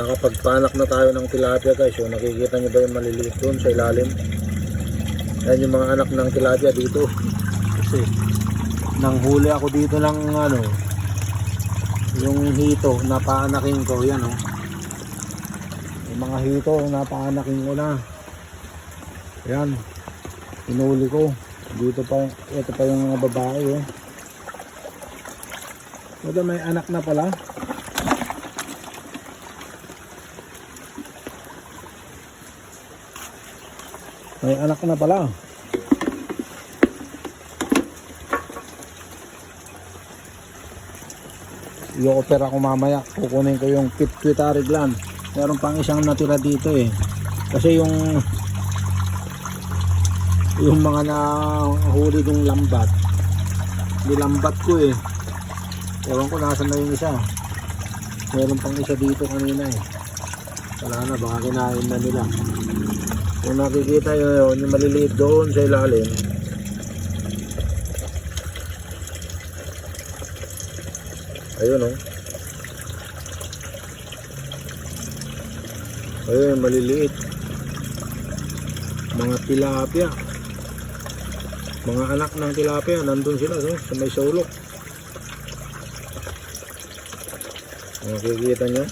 nakapagpanak na tayo ng tilapia guys. So nakikita nyo ba yung maliliit doon sa ilalim? Ayan yung mga anak ng tilapia dito. Kasi nanghuli ako dito ng ano, yung hito, napaanakin ko. Yan oh, yung mga hito, napaanakin ko na. Yan, inuli ko. Dito pa, ito pa yung mga babae oh. Ito may anak na pala. May anak na pala. I-offer ako mamaya. Kukunin ko yung pituitary gland. Meron pang isang natira dito eh. Kasi yung mga nahuli ng lambat, nilambat ko eh. Ewan ko nasan na yung isa. Meron pang isa dito kanina eh. Wala na, baka kinain na nila. Kung nakikita nyo yung maliliit doon sa ilalim, ayun oh, ayun maliliit, mga tilapia, mga anak ng tilapia, nandun sila no? Sa may sulok. Nakikita nyo